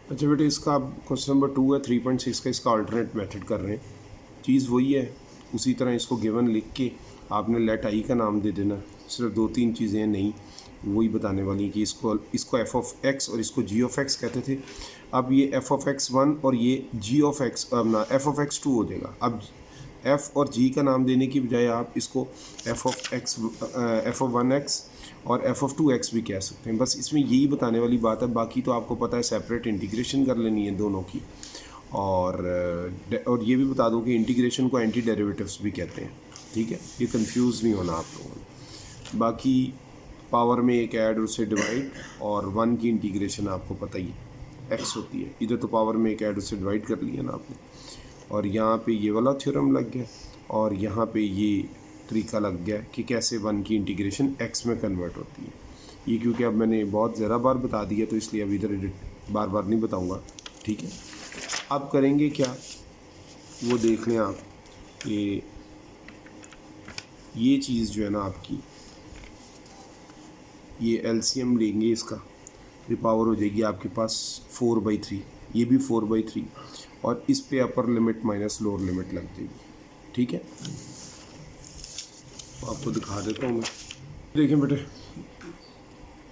अच्छा बेटे, इसका आप क्वेश्चन नंबर 2 है 3.6 का, इसका अल्टरनेट मेथड कर रहे हैं। चीज़ वही है, उसी तरह इसको गिवन लिख के आपने लेट आई का नाम दे देना। सिर्फ 2-3 चीज़ें नहीं वही बताने वाली कि इसको एफ ऑफ एक्स और इसको जी ऑफ एक्स कहते थे। अब ये एफ ऑफ एक्स 1 और ये जी ऑफ एक्स ना एफ ऑफ एक्स 2 हो जाएगा। अब एफ़ और जी का नाम देने की बजाय आप इसको F of x, F of 1x और एफ ऑफ 2x भी कह सकते हैं। बस इसमें यही बताने वाली बात है, बाकी तो आपको पता है सेपरेट इंटीग्रेशन कर लेनी है दोनों की। और ये भी बता दूं कि इंटीग्रेशन को एंटी डेरिवेटिव्स भी कहते हैं। ठीक है, ये कंफ्यूज नहीं होना आप लोगों ने। बाकी पावर में एक ऐड और उससे डिवाइड, और 1 की इंटीग्रेशन आपको पता ही है x होती है। इधर तो पावर में एक ऐड उससे डिवाइड कर लिया ना आपने, और यहाँ पे ये वाला थ्योरम लग गया, और यहाँ पे ये तरीका लग गया कि कैसे 1 की इंटीग्रेशन x में कन्वर्ट होती है। ये क्योंकि अब मैंने बहुत ज़्यादा बार बता दिया तो इसलिए अब इधर बार बार नहीं बताऊँगा। ठीक है, अब करेंगे क्या वो देख लें आप कि ये चीज़ जो है ना आपकी, ये एलसीएम लेंगे इसका, ये पावर हो जाएगी आपके पास 4/3, ये भी 4/3, और इस पे अपर लिमिट माइनस लोअर लिमिट लग जाएगी। ठीक है, तो आपको दिखा देता हूँ मैं। देखें बेटे,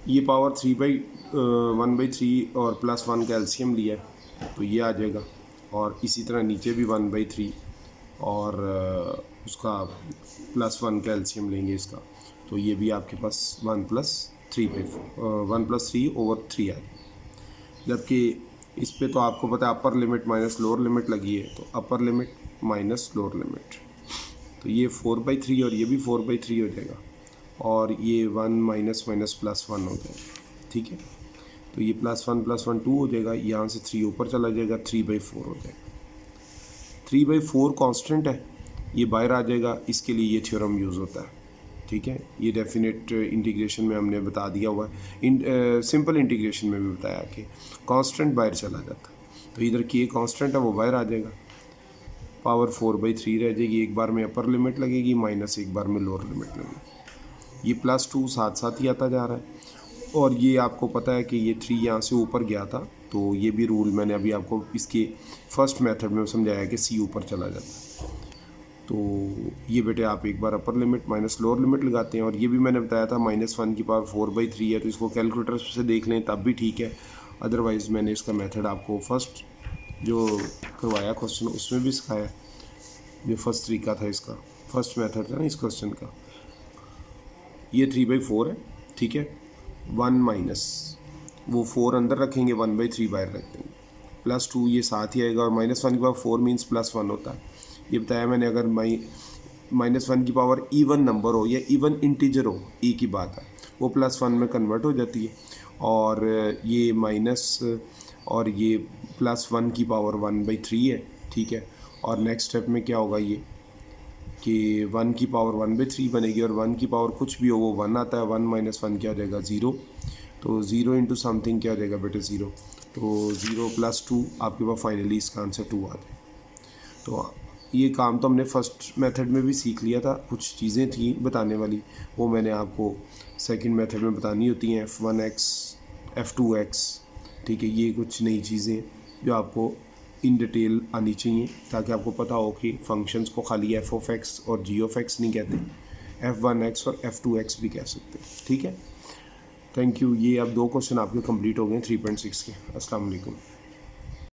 ये पावर 1/3 और +1 का एलसीएम लिया है तो ये आ जाएगा, और इसी तरह नीचे भी 1/3 और उसका +1 का एलसीएम लेंगे इसका, तो ये भी आपके पास 1+3/3 आ जाएगा। जबकि इस पे तो आपको पता है अपर लिमिट माइनस लोअर लिमिट लगी है, तो अपर लिमिट माइनस लोअर लिमिट, तो ये 4/3 और ये भी 4/3 हो जाएगा, और ये 1 माइनस माइनस +1 हो जाएगा। ठीक है, तो ये +1 2 हो जाएगा, यहाँ से 3 ऊपर चला जाएगा, 3/4 हो जाएगा। 3/4 कांस्टेंट है, ये बाहर आ जाएगा, इसके लिए ये थ्योरम यूज़ होता है। ठीक है, ये डेफिनेट इंटीग्रेशन में हमने बता दिया हुआ है, सिंपल इंटीग्रेशन में भी बताया कि कांस्टेंट बाहर चला जाता है, तो इधर के कांस्टेंट है वो बाहर आ जाएगा, पावर 4/3 रह जाएगी, एक बार में अपर लिमिट लगेगी माइनस एक बार में लोअर लिमिट लगेगी। ये +2 साथ साथ ही आता जा रहा है, और ये आपको पता है कि ये 3 यहाँ से ऊपर गया था, तो ये भी रूल मैंने अभी आपको इसके फर्स्ट मेथड में समझाया कि c ऊपर चला जाता है। तो ये बेटे आप एक बार upper limit minus lower limit लगाते हैं, और ये भी मैंने बताया था -1 की पावर 4/3 है, तो इसको कैलकुलेटर से देख लें तब भी ठीक है। अदरवाइज़ मैंने इसका मेथड आपको फर्स्ट जो करवाया क्वेश्चन उसमें भी सिखाया, जो फर्स्ट तरीका था इसका, फर्स्ट मेथड था ना इस क्वेश्चन का। ये 3/4 है। ठीक है, 1 माइनस वो 4 अंदर रखेंगे, 1/3 बाहर रख देंगे, +2 ये साथ ही आएगा, और -1 की पावर 4 मीन्स +1 होता है। ये बताया मैंने, अगर -1 की पावर इवन नंबर हो या इवन इंटीजर हो, एक ही बात है, वो +1 में कन्वर्ट हो जाती है। और ये माइनस और ये +1 की पावर 1/3 है। ठीक है, और नेक्स्ट स्टेप में क्या होगा ये कि 1 की पावर 1/3 बनेगी, और 1 की पावर कुछ भी हो वो 1 आता है, 1 - 1 क्या हो जाएगा 0, तो 0 इंटू समथिंग क्या हो जाएगा बेटे 0, तो 0 + 2 आपके पास फाइनली इसका आंसर 2 आ जाएगा। तो ये काम तो हमने फर्स्ट मेथड में भी सीख लिया था, कुछ चीज़ें थी बताने वाली, वो मैंने आपको सेकंड मेथड में बतानी होती हैं, f1x f2x। ठीक है, ये कुछ नई चीज़ें जो आपको इन डिटेल आनी चाहिए, ताकि आपको पता हो कि फंक्शंस को खाली f ऑफ x और g ऑफ x नहीं कहते, f1x और f2x भी कह सकते हैं। ठीक है, थैंक यू। ये अब 2 क्वेश्चन आपके कंप्लीट हो गए 3.6 के। अस्सलाम वालेकुम।